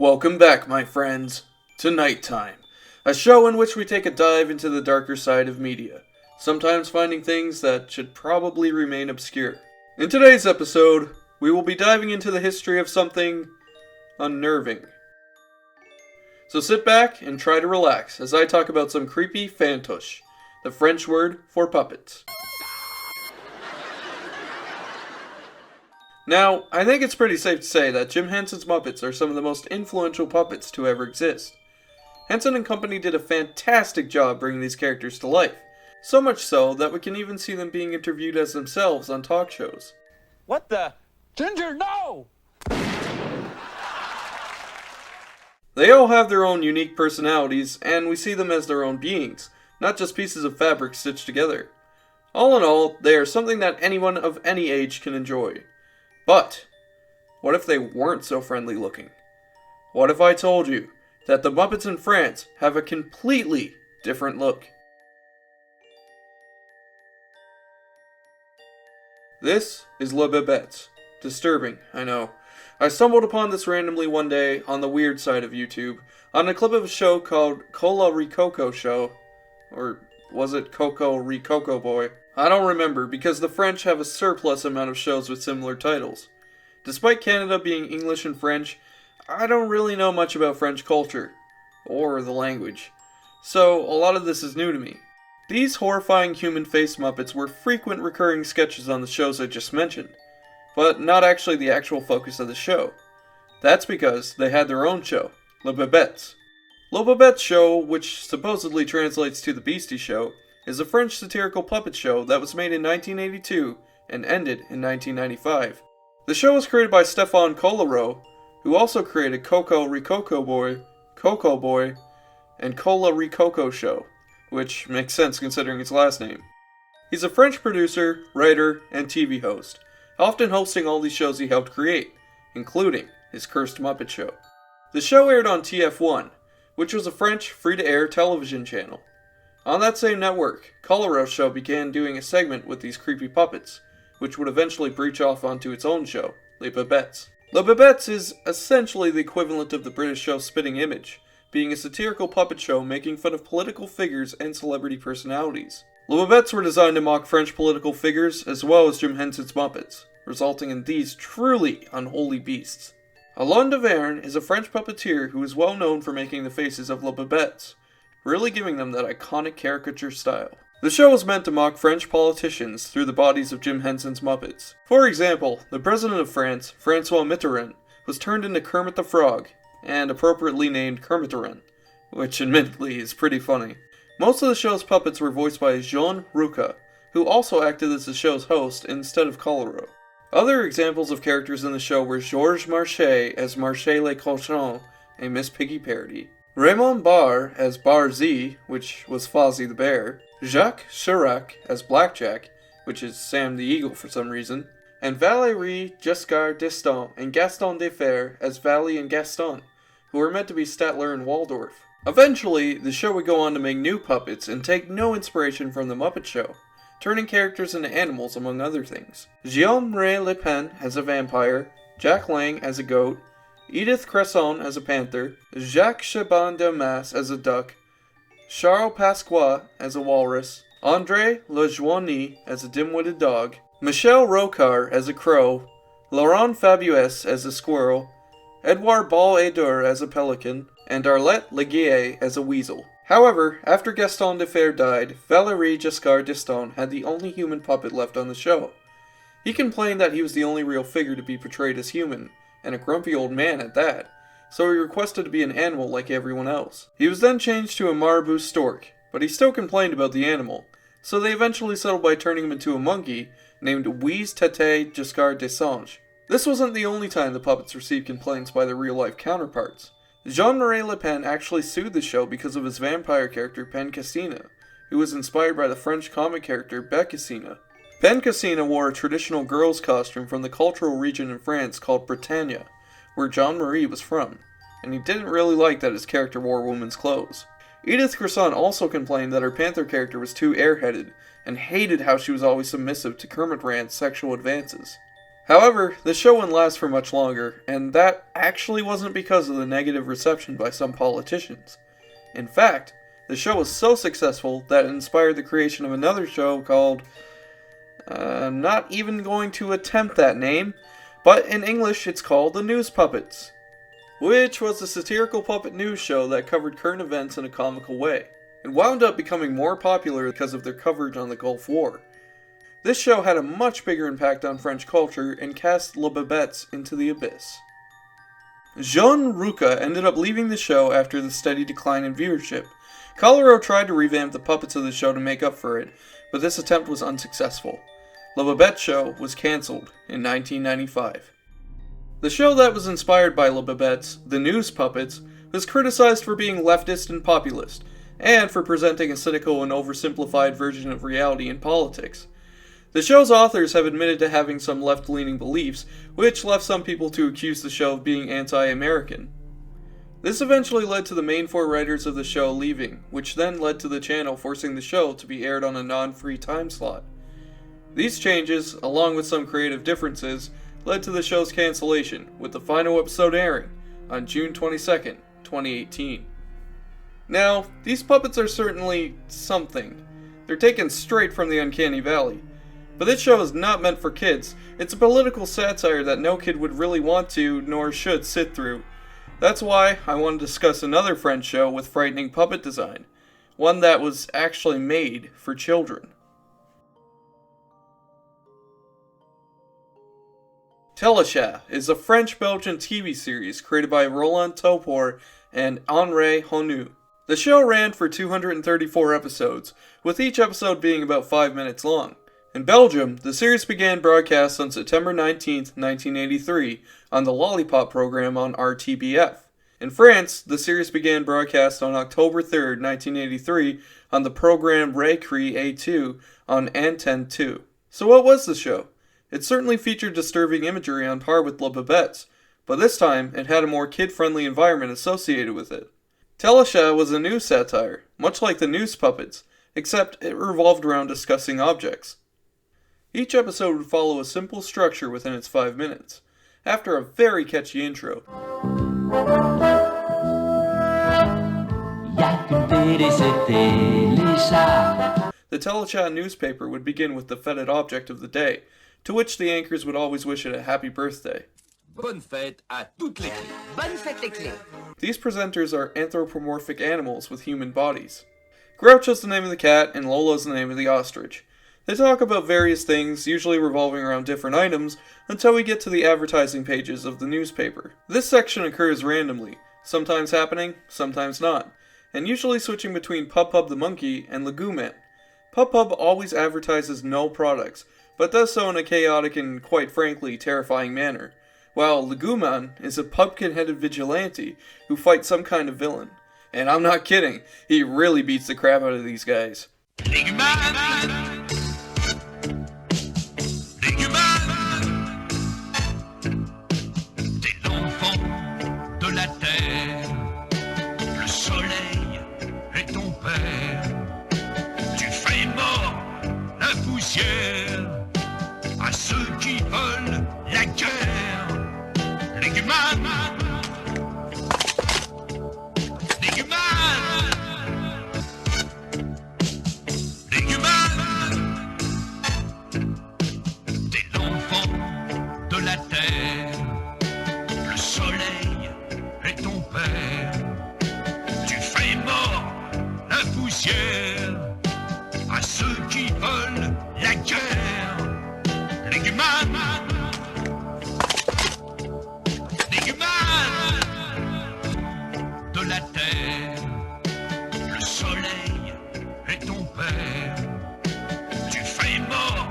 Welcome back, my friends, to Nighttime, a show in which we take a dive into the darker side of media, sometimes finding things that should probably remain obscure. In today's episode, we will be diving into the history of something unnerving. So sit back and try to relax as I talk about some creepy Fantoche, the French word for puppets. Now, I think it's pretty safe to say that Jim Henson's Muppets are some of the most influential puppets to ever exist. Henson and company did a fantastic job bringing these characters to life, so much so that we can even see them being interviewed as themselves on talk shows. What the? Ginger, no! They all have their own unique personalities, and we see them as their own beings, not just pieces of fabric stitched together. All in all, they are something that anyone of any age can enjoy. But, what if they weren't so friendly looking? What if I told you that the Muppets in France have a completely different look? This is Le Bebetz. Disturbing, I know. I stumbled upon this randomly one day on the weird side of YouTube, on a clip of a show called Cola Ricoco Show. Or was it Coco Ricoco Boy? I don't remember, because the French have a surplus amount of shows with similar titles. Despite Canada being English and French, I don't really know much about French culture, or the language, so a lot of this is new to me. These horrifying human-faced Muppets were frequent recurring sketches on the shows I just mentioned, but not actually the actual focus of the show. That's because they had their own show, Le Bebetz. Le Bebetz Show, which supposedly translates to The Beastie Show, is a French satirical puppet show that was made in 1982 and ended in 1995. The show was created by Stéphane Collereau, who also created Coco Ricoco Boy, Coco Boy, and Cola Ricoco Show, which makes sense considering its last name. He's a French producer, writer, and TV host, often hosting all these shows he helped create, including his cursed Muppet Show. The show aired on TF1, which was a French free-to-air television channel. On that same network, Collereau's show began doing a segment with these creepy puppets, which would eventually breach off onto its own show, Les Bebetz. Les Bebetz is essentially the equivalent of the British show Spitting Image, being a satirical puppet show making fun of political figures and celebrity personalities. Les Bebetz were designed to mock French political figures as well as Jim Henson's Muppets, resulting in these truly unholy beasts. Alain Deverne is a French puppeteer who is well known for making the faces of Les Bebetz, really giving them that iconic caricature style. The show was meant to mock French politicians through the bodies of Jim Henson's Muppets. For example, the President of France, François Mitterrand, was turned into Kermit the Frog, and appropriately named Kermitaran, which admittedly is pretty funny. Most of the show's puppets were voiced by Jean Ruca, who also acted as the show's host instead of Collereau. Other examples of characters in the show were Georges Marchais as Marchais le Cochon, a Miss Piggy parody, Raymond Barre as Bar Z, which was Fozzie the Bear, Jacques Chirac as Blackjack, which is Sam the Eagle for some reason, and Valérie Giscard d'Estaing and Gaston Defer as Valley and Gaston, who were meant to be Statler and Waldorf. Eventually, the show would go on to make new puppets and take no inspiration from the Muppet Show, turning characters into animals among other things. Jean-Marie Le Pen as a vampire, Jack Lang as a goat, Edith Cresson as a panther, Jacques Chaban Delmas as a duck, Charles Pasqua as a walrus, André Lejoigny as a dim-witted dog, Michel Rocard as a crow, Laurent Fabius as a squirrel, Edouard Ball-Edeur as a pelican, and Arlette Leguier as a weasel. However, after Gaston Defer died, Valérie Giscard d'Estaing had the only human puppet left on the show. He complained that he was the only real figure to be portrayed as human, and a grumpy old man at that, so he requested to be an animal like everyone else. He was then changed to a marabou stork, but he still complained about the animal, so they eventually settled by turning him into a monkey named Ouise Tete Giscard d'Essange. This wasn't the only time the puppets received complaints by their real-life counterparts. Jean-Marie Le Pen actually sued the show because of his vampire character Pencasina, who was inspired by the French comic character Becasina. Pencasina wore a traditional girl's costume from the cultural region in France called Bretagne, where Jean-Marie was from, and he didn't really like that his character wore women's clothes. Edith Cresson also complained that her panther character was too airheaded, and hated how she was always submissive to Kermit Rant's sexual advances. However, the show wouldn't last for much longer, and that actually wasn't because of the negative reception by some politicians. In fact, the show was so successful that it inspired the creation of another show called... I'm not even going to attempt that name, but in English it's called The News Puppets, which was a satirical puppet news show that covered current events in a comical way. It wound up becoming more popular because of their coverage on the Gulf War. This show had a much bigger impact on French culture and cast Le Bebetz into the abyss. Jean Ruca ended up leaving the show after the steady decline in viewership. Colero tried to revamp the puppets of the show to make up for it, but this attempt was unsuccessful. Le Bebetz show was cancelled in 1995. The show that was inspired by Le Bebetz, The News Puppets, was criticized for being leftist and populist, and for presenting a cynical and oversimplified version of reality and politics. The show's authors have admitted to having some left-leaning beliefs, which left some people to accuse the show of being anti-American. This eventually led to the main 4 writers of the show leaving, which then led to the channel forcing the show to be aired on a non-free time slot. These changes, along with some creative differences, led to the show's cancellation, with the final episode airing on June 22nd, 2018. Now, these puppets are certainly something. They're taken straight from the Uncanny Valley. But this show is not meant for kids. It's a political satire that no kid would really want to, nor should, sit through. That's why I want to discuss another French show with frightening puppet design. One that was actually made for children. Telusha is a French-Belgian TV series created by Roland Topor and Henri Honu. The show ran for 234 episodes, with each episode being about 5 minutes long. In Belgium, the series began broadcast on September 19, 1983, on the Lollipop program on RTBF. In France, the series began broadcast on October 3, 1983, on the program Récré A2 on Antenne 2. So what was the show? It certainly featured disturbing imagery on par with Le Bebetz, but this time it had a more kid-friendly environment associated with it. Telusha was a news satire, much like the News Puppets, except it revolved around discussing objects. Each episode would follow a simple structure within its 5 minutes, after a very catchy intro. The Telusha newspaper would begin with the feted object of the day, to which the anchors would always wish it a happy birthday. Bonne fête à toutes les clés. Bonne fête les clés. These presenters are anthropomorphic animals with human bodies. Groucho's the name of the cat, and Lolo's the name of the ostrich. They talk about various things, usually revolving around different items, until we get to the advertising pages of the newspaper. This section occurs randomly, sometimes happening, sometimes not, and usually switching between Pub the monkey and Leguman. Pub always advertises no products, but does so in a chaotic and, quite frankly, terrifying manner, while Leguman is a pumpkin-headed vigilante who fights some kind of villain. And I'm not kidding, he really beats the crap out of these guys. Leguman, t'es l'enfant de la terre, le soleil est ton père, tu fais mort la poussière à ceux qui veulent la guerre. Leguman, t'es l'enfant de la terre, le soleil est ton père, tu fais mort la poussière à ceux qui veulent la guerre. Leguman, de la terre, le soleil est ton père, tu fais mort.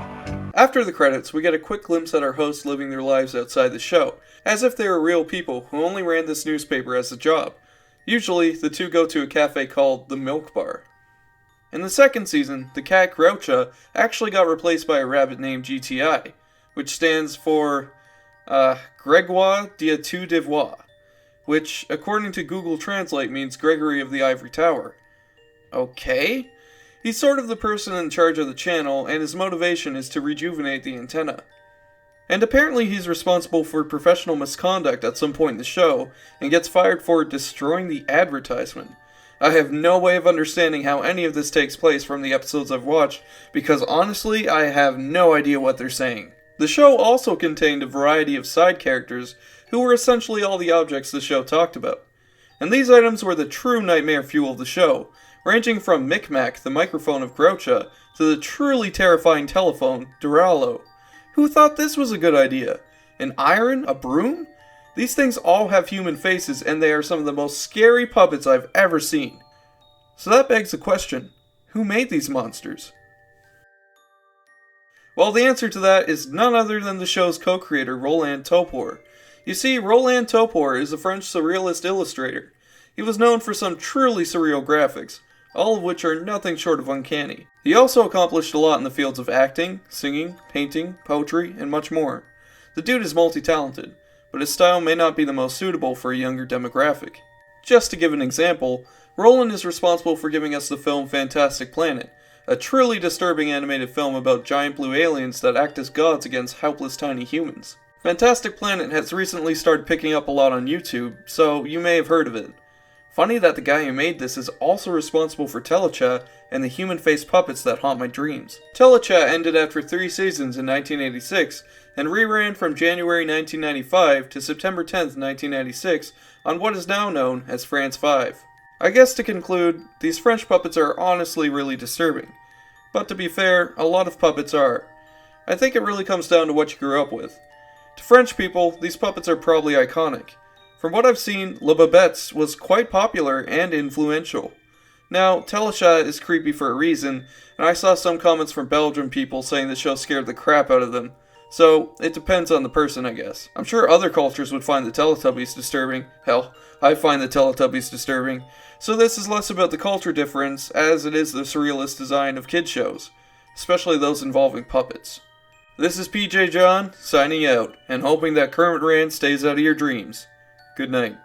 After the credits, we get a quick glimpse at our hosts living their lives outside the show, as if they were real people who only ran this newspaper as a job. Usually, the two go to a cafe called the Milk Bar. In the second season, the cat Groucho actually got replaced by a rabbit named GTI, which stands for Grégoire d'Iatu d'Ivoire, which, according to Google Translate, means Gregory of the Ivory Tower. Okay? He's sort of the person in charge of the channel, and his motivation is to rejuvenate the antenna. And apparently he's responsible for professional misconduct at some point in the show, and gets fired for destroying the advertisement. I have no way of understanding how any of this takes place from the episodes I've watched, because honestly, I have no idea what they're saying. The show also contained a variety of side characters who were essentially all the objects the show talked about. And these items were the true nightmare fuel of the show, ranging from Micmac, the microphone of Groucha, to the truly terrifying telephone, Durallo. Who thought this was a good idea? An iron? A broom? These things all have human faces, and they are some of the most scary puppets I've ever seen. So that begs the question, who made these monsters? Well, the answer to that is none other than the show's co-creator, Roland Topor. You see, Roland Topor is a French surrealist illustrator. He was known for some truly surreal graphics, all of which are nothing short of uncanny. He also accomplished a lot in the fields of acting, singing, painting, poetry, and much more. The dude is multi-talented, but his style may not be the most suitable for a younger demographic. Just to give an example, Roland is responsible for giving us the film Fantastic Planet, a truly disturbing animated film about giant blue aliens that act as gods against helpless tiny humans. Fantastic Planet has recently started picking up a lot on YouTube, so you may have heard of it. Funny that the guy who made this is also responsible for Telusha and the human-faced puppets that haunt my dreams. Telusha ended after 3 seasons in 1986 and reran from January 1995 to September 10th, 1996 on what is now known as France 5. I guess to conclude, these French puppets are honestly really disturbing. But to be fair, a lot of puppets are. I think it really comes down to what you grew up with. To French people, these puppets are probably iconic. From what I've seen, Bebetz was quite popular and influential. Now, Telusha is creepy for a reason, and I saw some comments from Belgian people saying the show scared the crap out of them. So, it depends on the person, I guess. I'm sure other cultures would find the Teletubbies disturbing. Hell, I find the Teletubbies disturbing. So this is less about the culture difference, as it is the surrealist design of kids shows, especially those involving puppets. This is PJ John, signing out, and hoping that Kermit Rand stays out of your dreams. Good night.